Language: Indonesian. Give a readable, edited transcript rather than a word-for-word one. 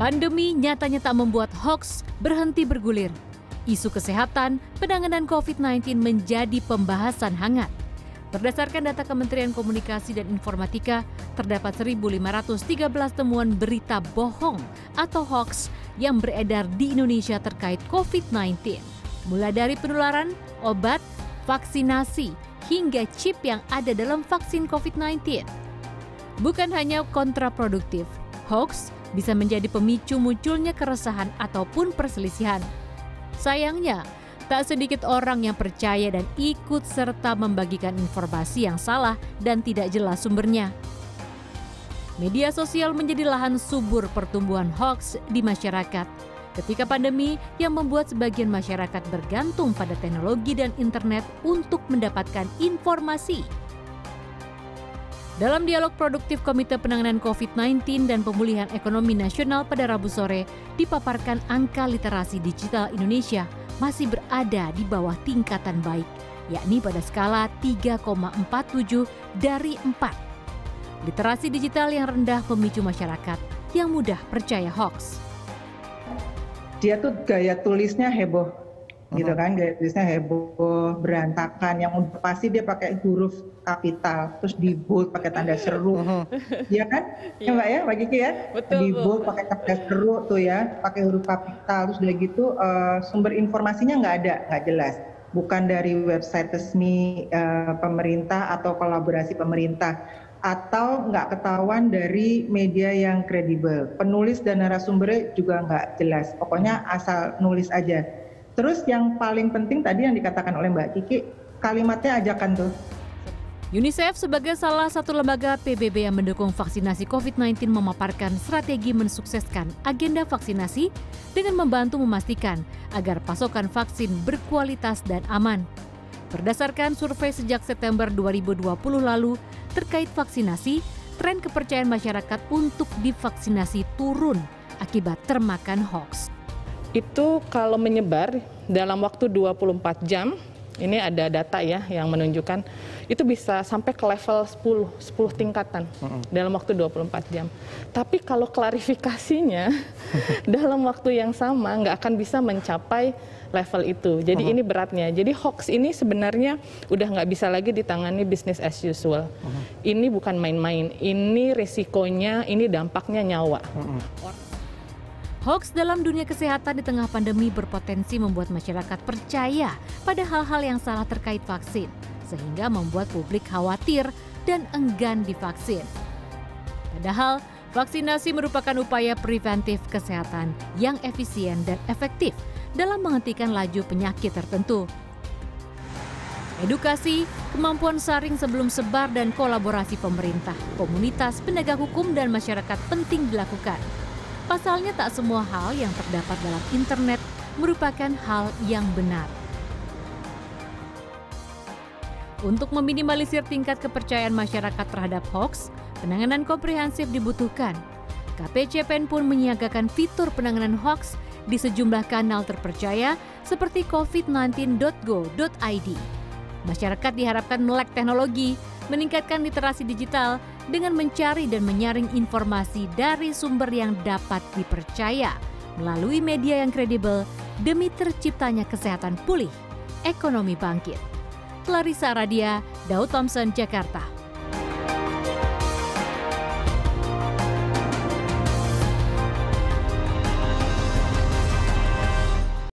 Pandemi nyatanya tak membuat hoax berhenti bergulir. Isu kesehatan, penanganan COVID-19 menjadi pembahasan hangat. Berdasarkan data Kementerian Komunikasi dan Informatika, terdapat 1.513 temuan berita bohong atau hoax yang beredar di Indonesia terkait COVID-19. Mulai dari penularan, obat, vaksinasi, hingga chip yang ada dalam vaksin COVID-19. Bukan hanya kontraproduktif, hoax bisa menjadi pemicu munculnya keresahan ataupun perselisihan. Sayangnya, tak sedikit orang yang percaya dan ikut serta membagikan informasi yang salah dan tidak jelas sumbernya. Media sosial menjadi lahan subur pertumbuhan hoax di masyarakat. Ketika pandemi yang membuat sebagian masyarakat bergantung pada teknologi dan internet untuk mendapatkan informasi. Dalam dialog produktif Komite Penanganan COVID-19 dan Pemulihan Ekonomi Nasional pada Rabu sore, dipaparkan angka literasi digital Indonesia masih berada di bawah tingkatan baik, yakni pada skala 3,47 dari 4. Literasi digital yang rendah memicu masyarakat yang mudah percaya hoax. Dia tuh gaya tulisnya heboh, gitu kan, gaya tulisnya heboh, berantakan, yang udah pasti dia pakai huruf kapital, terus di bold pakai tanda seru, ya kan, ya Mbak ya, Mbak Kiki ya, betul, di bold pakai tanda seru tuh ya, pakai huruf kapital, terus udah gitu sumber informasinya nggak jelas, bukan dari website resmi pemerintah atau kolaborasi pemerintah, atau nggak ketahuan dari media yang kredibel, penulis dan narasumbernya juga nggak jelas, pokoknya asal nulis aja. Terus yang paling penting tadi yang dikatakan oleh Mbak Kiki, kalimatnya ajakan tuh. UNICEF sebagai salah satu lembaga PBB yang mendukung vaksinasi COVID-19 memaparkan strategi mensukseskan agenda vaksinasi dengan membantu memastikan agar pasokan vaksin berkualitas dan aman. Berdasarkan survei sejak September 2020 lalu terkait vaksinasi, tren kepercayaan masyarakat untuk divaksinasi turun akibat termakan hoax. Itu kalau menyebar dalam waktu 24 jam, ini ada data ya yang menunjukkan itu bisa sampai ke level 10 tingkatan dalam waktu 24 jam. Tapi kalau klarifikasinya dalam waktu yang sama nggak akan bisa mencapai level itu. Jadi ini beratnya. Jadi hoax ini sebenarnya udah nggak bisa lagi ditangani business as usual. Ini bukan main-main. Ini risikonya, ini dampaknya nyawa. Hoax dalam dunia kesehatan di tengah pandemi berpotensi membuat masyarakat percaya pada hal-hal yang salah terkait vaksin, sehingga membuat publik khawatir dan enggan divaksin. Padahal, vaksinasi merupakan upaya preventif kesehatan yang efisien dan efektif dalam menghentikan laju penyakit tertentu. Edukasi, kemampuan saring sebelum sebar dan kolaborasi pemerintah, komunitas, penegak hukum, dan masyarakat penting dilakukan. Pasalnya tak semua hal yang terdapat dalam internet merupakan hal yang benar. Untuk meminimalisir tingkat kepercayaan masyarakat terhadap hoax, penanganan komprehensif dibutuhkan. KPCPEN pun menyiagakan fitur penanganan hoax di sejumlah kanal terpercaya seperti covid19.go.id. Masyarakat diharapkan melek teknologi, meningkatkan literasi digital dengan mencari dan menyaring informasi dari sumber yang dapat dipercaya melalui media yang kredibel demi terciptanya kesehatan pulih, ekonomi bangkit. Clarissa Aradia, Daud Thompson, Jakarta.